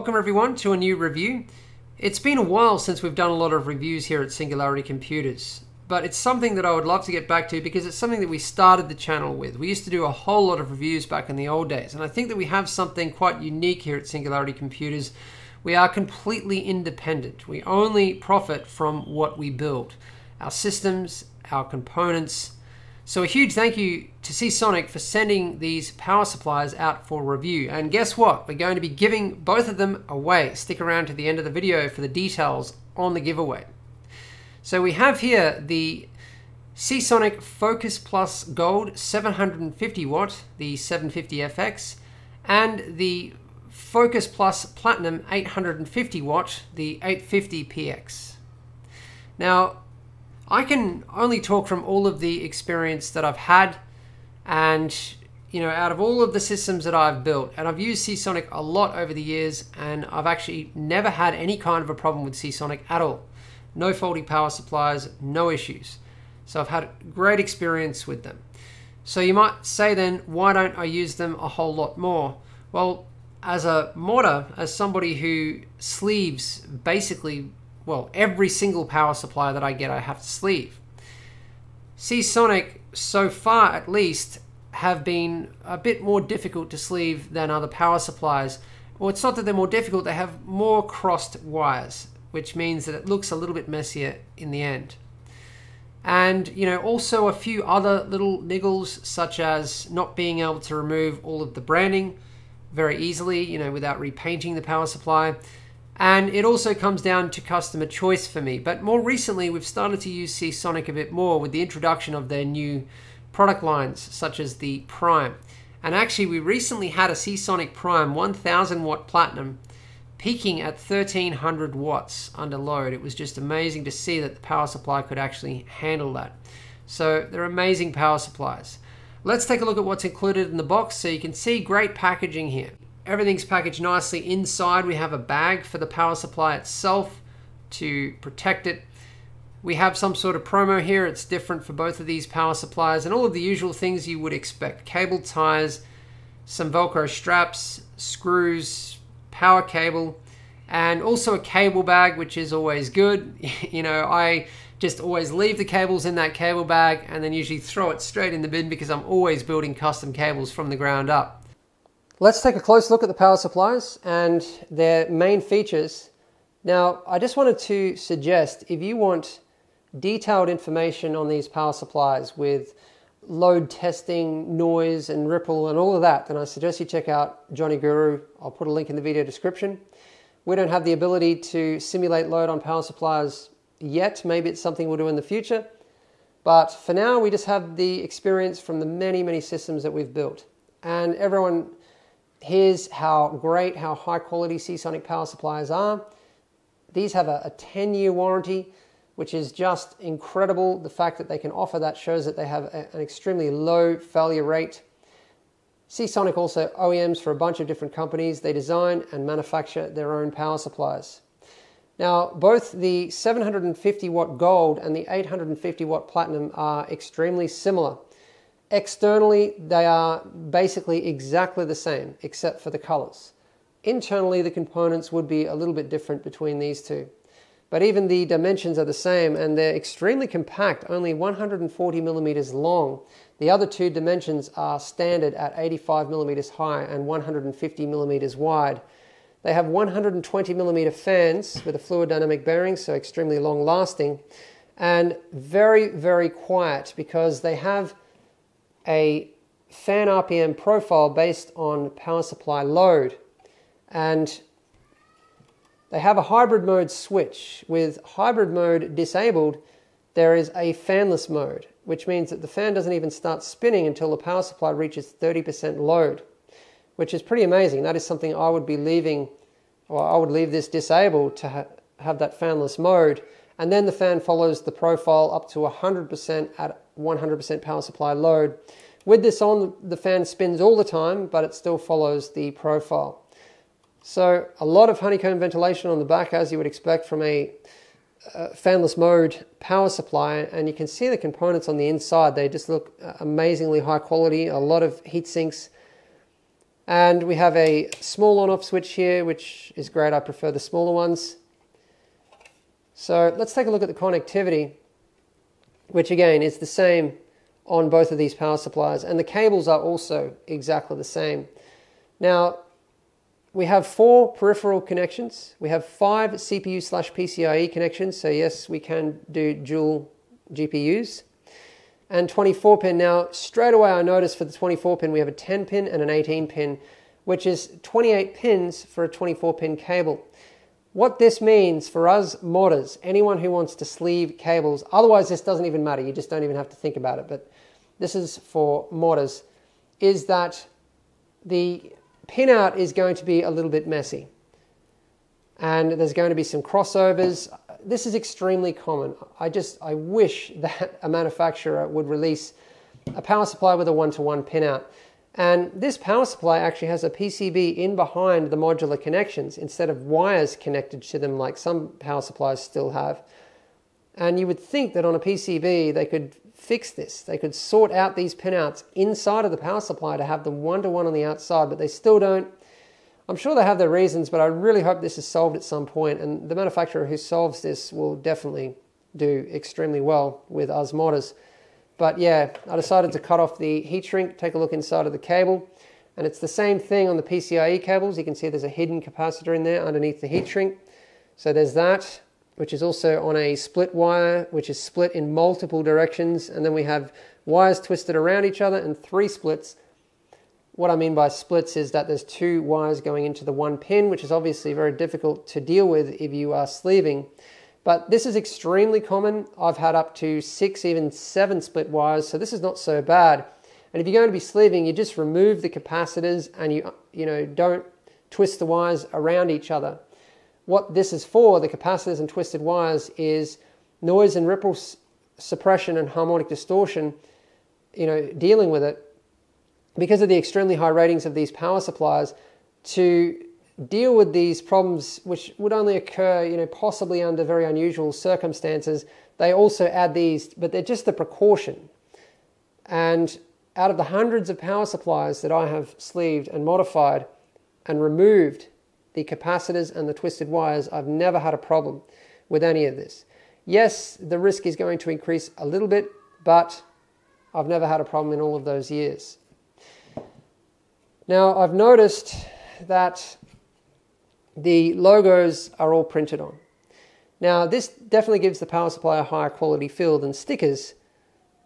welcome everyone to a new review. It's been a while since we've done a lot of reviews here at Singularity Computers, but it's something that I would love to get back to because it's something that we started the channel with. We used to do a whole lot of reviews back in the old days, and I think that we have something quite unique here at Singularity Computers. We are completely independent. We only profit from what we build, our systems, our components. So a huge thank you to Seasonic for sending these power supplies out for review. And guess what? We're going to be giving both of them away. Stick around to the end of the video for the details on the giveaway. So we have here the Seasonic Focus Plus Gold 750 watt, the 750FX, and the Focus Plus Platinum 850 watt, the 850PX. Now, I can only talk from all of the experience that I've had, and out of all of the systems that I've built, and I've used Seasonic a lot over the years, and I've actually never had any kind of a problem with Seasonic at all. No faulty power supplies, no issues. So I've had great experience with them. So you might say then, why don't I use them a whole lot more? Well, as a modder, as somebody who sleeves basically, well, every single power supply that I get, I have to sleeve. Seasonic, so far at least, have been a bit more difficult to sleeve than other power supplies. Well, it's not that they're more difficult, they have more crossed wires, which means that it looks a little bit messier in the end. And, also a few other little niggles, such as not being able to remove all of the branding very easily, without repainting the power supply. And it also comes down to customer choice for me. But more recently, we've started to use Seasonic a bit more with the introduction of their new product lines, such as the Prime. And actually, we recently had a Seasonic Prime 1000 watt Platinum peaking at 1300 watts under load. It was just amazing to see that the power supply could actually handle that. So they're amazing power supplies. Let's take a look at what's included in the box so you can see great packaging here. Everything's packaged nicely inside. We have a bag for the power supply itself to protect it. We have some sort of promo here. It's different for both of these power supplies, and all of the usual things you would expect. Cable ties, some Velcro straps, screws, power cable, and also a cable bag, which is always good. I just always leave the cables in that cable bag and then usually throw it straight in the bin because I'm always building custom cables from the ground up. Let's take a close look at the power supplies and their main features. Now, I just wanted to suggest, if you want detailed information on these power supplies with load testing, noise and ripple and all of that, then I suggest you check out Johnny Guru. I'll put a link in the video description. We don't have the ability to simulate load on power supplies yet. Maybe it's something we'll do in the future. But for now, we just have the experience from the many, many systems that we've built. And everyone here's how great, how high quality Seasonic power supplies are. These have a 10-year warranty, which is just incredible. The fact that they can offer that shows that they have an extremely low failure rate. Seasonic also OEMs for a bunch of different companies. They design and manufacture their own power supplies. Now, both the 750 watt Gold and the 850 watt Platinum are extremely similar. Externally, they are basically exactly the same, except for the colors. Internally, the components would be a little bit different between these two. But even the dimensions are the same, and they're extremely compact, only 140 millimeters long. The other two dimensions are standard at 85 millimeters high and 150 millimeters wide. They have 120 millimeter fans with a fluid dynamic bearing, so extremely long lasting, and very, very quiet because they have a fan RPM profile based on power supply load, and they have a hybrid mode switch. With hybrid mode disabled, there is a fanless mode, which means that the fan doesn't even start spinning until the power supply reaches 30% load, which is pretty amazing. That is something I would be leaving, or I would leave this disabled to have that fanless mode, and then the fan follows the profile up to 100% at 100% power supply load. With this on, the fan spins all the time, but it still follows the profile. So a lot of honeycomb ventilation on the back, as you would expect from a fanless mode power supply, and you can see the components on the inside. They just look amazingly high quality, a lot of heat sinks, And we have a small on-off switch here, which is great. I prefer the smaller ones. So let's take a look at the connectivity, which again is the same on both of these power supplies. And the cables are also exactly the same. Now, we have 4 peripheral connections. We have 5 CPU/PCIe connections. So yes, we can do dual GPUs. And 24 pin. Now, straight away I noticed for the 24 pin, we have a 10 pin and an 18 pin, which is 28 pins for a 24 pin cable. What this means for us modders, anyone who wants to sleeve cables, otherwise this doesn't even matter, you just don't even have to think about it, but this is for modders, is that the pinout is going to be a little bit messy. And there's going to be some crossovers. This is extremely common. I wish that a manufacturer would release a power supply with a 1-to-1 pinout. And this power supply actually has a PCB in behind the modular connections instead of wires connected to them like some power supplies still have. And you would think that on a PCB they could fix this. They could sort out these pinouts inside of the power supply to have them 1-to-1 on the outside, but they still don't. I'm sure they have their reasons, but I really hope this is solved at some point, and the manufacturer who solves this will definitely do extremely well with us modders. But yeah, I decided to cut off the heat shrink, take a look inside of the cable, and it's the same thing on the PCIe cables. You can see there's a hidden capacitor in there underneath the heat shrink. So there's that, which is also on a split wire, which is split in multiple directions, and then we have wires twisted around each other and 3 splits. What I mean by splits is that there's 2 wires going into the 1 pin, which is obviously very difficult to deal with if you are sleeving. But this is extremely common. I've had up to 6, even 7 split wires, so this is not so bad. And if you're going to be sleeving, you just remove the capacitors and you don't twist the wires around each other. What this is for, the capacitors and twisted wires, is noise and ripple suppression and harmonic distortion, dealing with it. Because of the extremely high ratings of these power supplies, to deal with these problems, which would only occur, possibly under very unusual circumstances, they also add these, but they're just a precaution. And out of the hundreds of power supplies that I have sleeved and modified and removed the capacitors and the twisted wires, I've never had a problem with any of this. Yes, the risk is going to increase a little bit, but I've never had a problem in all of those years. Now, I've noticed that the logos are all printed on. Now, this definitely gives the power supply a higher quality feel than stickers,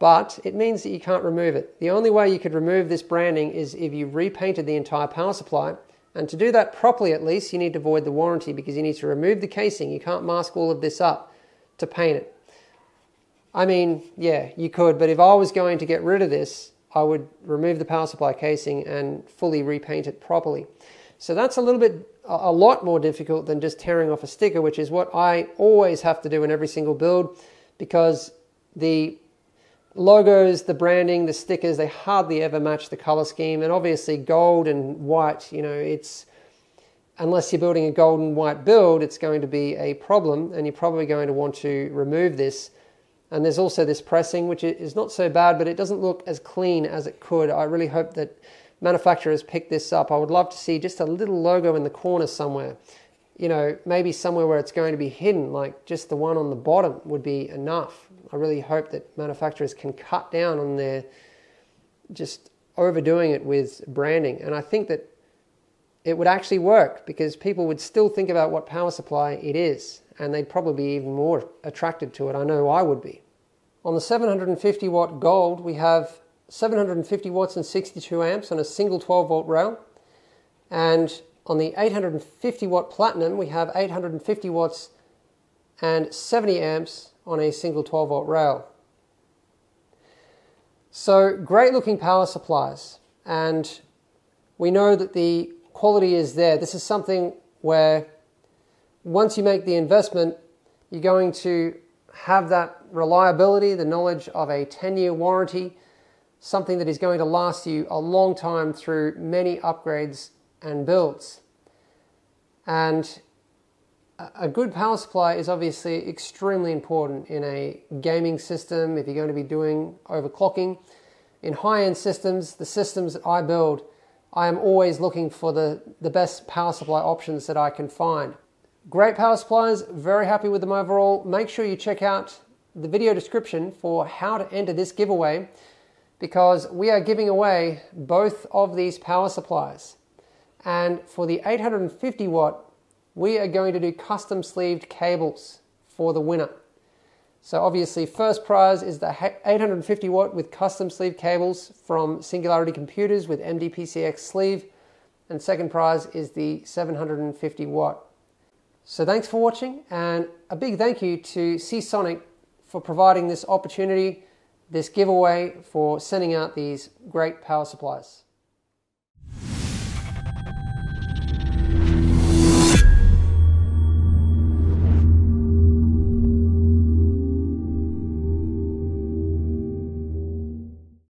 but it means that you can't remove it. The only way you could remove this branding is if you repainted the entire power supply, and to do that properly at least, you need to void the warranty because you need to remove the casing. You can't mask all of this up to paint it. I mean, yeah, you could, but if I was going to get rid of this, I would remove the power supply casing and fully repaint it properly. So that's a lot more difficult than just tearing off a sticker, which is what I always have to do in every single build, because the logos, the branding, the stickers, they hardly ever match the color scheme. And obviously gold and white, unless you're building a gold and white build, it's going to be a problem, and you're probably going to want to remove this. And there's also this pressing, which is not so bad, but it doesn't look as clean as it could. I really hope that manufacturers pick this up. I would love to see just a little logo in the corner somewhere. Maybe somewhere where it's going to be hidden, like just the one on the bottom would be enough. I really hope that manufacturers can cut down on their just overdoing it with branding. And I think that it would actually work, because people would still think about what power supply it is, and they'd probably be even more attracted to it. I know I would be. On the 750 watt gold, we have 750 watts and 62 amps on a single 12 volt rail. And on the 850 watt platinum, we have 850 watts and 70 amps on a single 12 volt rail. So great looking power supplies, and we know that the quality is there. This is something where once you make the investment, you're going to have that reliability, the knowledge of a 10-year warranty, something that is going to last you a long time through many upgrades and builds. And a good power supply is obviously extremely important in a gaming system, if you're going to be doing overclocking. In high-end systems, the systems that I build, I am always looking for the best power supply options that I can find. Great power supplies, very happy with them overall. Make sure you check out the video description for how to enter this giveaway, because we are giving away both of these power supplies. And for the 850 watt, we are going to do custom sleeved cables for the winner. So obviously first prize is the 850 watt with custom sleeve cables from Singularity Computers with MDPCX sleeve, and second prize is the 750 watt. So thanks for watching, and a big thank you to Seasonic for providing this opportunity, this giveaway, for sending out these great power supplies.